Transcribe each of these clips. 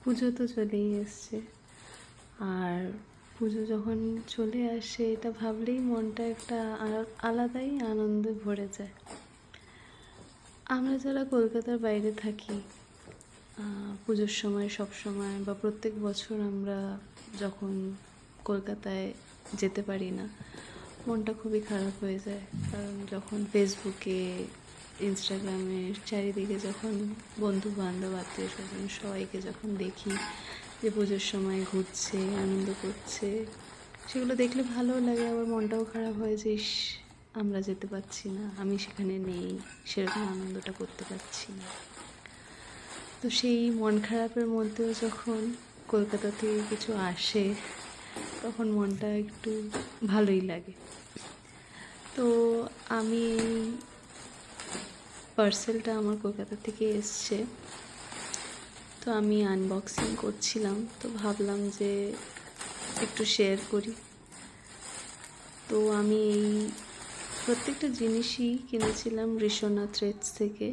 পুজো তো চলেই এসছে, আর পুজো যখন চলে আসে এটা ভাবলেই মনটা একটা আলাদাই আনন্দে ভরে যায়। আমরা যারা কলকাতার বাইরে থাকি, পুজোর সময় সব সময় বা প্রত্যেক বছর আমরা যখন কলকাতায় যেতে পারি না, মনটা খুবই খারাপ হয়ে যায়। কারণ যখন ফেসবুকে, ইনস্টাগ্রামে চারিদিকে যখন বন্ধু বান্ধব, আত্মীয় স্বজন সবাইকে যখন দেখি যে পুজোর সময় ঘুরছে, আনন্দ করছে, সেগুলো দেখলে ভালোও লাগে, আবার মনটাও খারাপ হয়ে যে ইস, আমরা যেতে পারছি না, আমি সেখানে নেই, সেরকম আনন্দটা করতে পারছি না। তো সেই মন খারাপের মধ্যেও যখন কলকাতা থেকে কিছু আসে, তখন মনটা একটু ভালোই লাগে। তো আমি এই পার্সেলটা আমার কলকাতা থেকে এসছে, তো আমি আনবক্সিং করছিলাম, তো ভাবলাম যে একটু শেয়ার করি। তো আমি এই প্রত্যেকটা জিনিসই কিনেছিলাম ঋষণা থ্রেডস থেকে,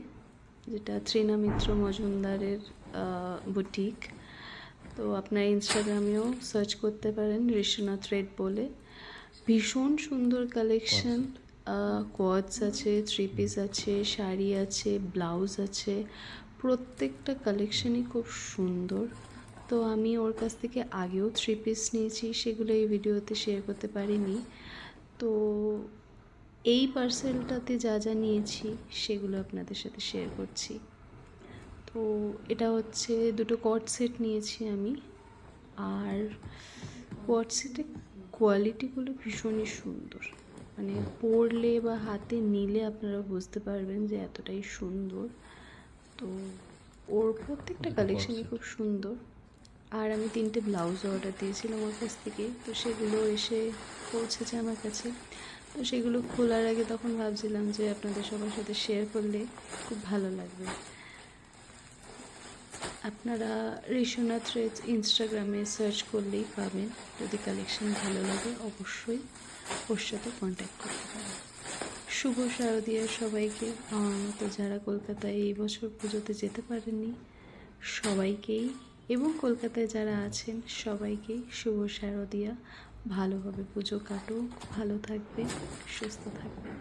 যেটা তৃণামিত্র মজুমদারের বুটিক। তো আপনার ইনস্টাগ্রামেও সার্চ করতে পারেন ঋষণা থ্রেড বলে। ভীষণ সুন্দর কালেকশন, কোয়ার্টস আছে, থ্রি পিস আছে, শাড়ি আছে, ব্লাউজ আছে, প্রত্যেকটা কালেকশনই খুব সুন্দর। তো আমি ওর কাছ থেকে আগেও থ্রি পিস নিয়েছি, সেগুলো এই ভিডিওতে শেয়ার করতে পারিনি। তো এই পার্সেলটাতে যা যা নিয়েছি সেগুলো আপনাদের সাথে শেয়ার করছি। তো এটা হচ্ছে দুটো কট সেট নিয়েছি আমি, আর কট সেটের কোয়ালিটিগুলো ভীষণই সুন্দর, মানে পরলে বা হাতে নিলে আপনারা বুঝতে পারবেন যে এতটাই সুন্দর। তো ওর প্রত্যেকটা কালেকশনই খুব সুন্দর। আর আমি 3টে ব্লাউজ অর্ডার দিয়েছিলাম ওর কাছ থেকে, তো সেগুলো এসে পৌঁছেছে আমার কাছে। তো সেগুলো খোলার আগে তখন ভাবছিলাম যে আপনাদের সবার সাথে শেয়ার করলে খুব ভালো লাগবে। আপনারা ঋষণা থ্রেডস ইনস্টাগ্রামে সার্চ করলেই পাবেন। যদি কালেকশন ভালো লাগে অবশ্যই ওর সাথে কন্ট্যাক্ট করতে পারেন। শুভ শারদীয়া সবাইকে, আমার মতো যারা কলকাতায় এই বছর পুজোতে যেতে পারেননি সবাইকেই, এবং কলকাতায় যারা আছেন সবাইকেই শুভ শারদীয়া। ভালোভাবে পুজো কাটো, ভালো থাকবেন, সুস্থ থাকবেন।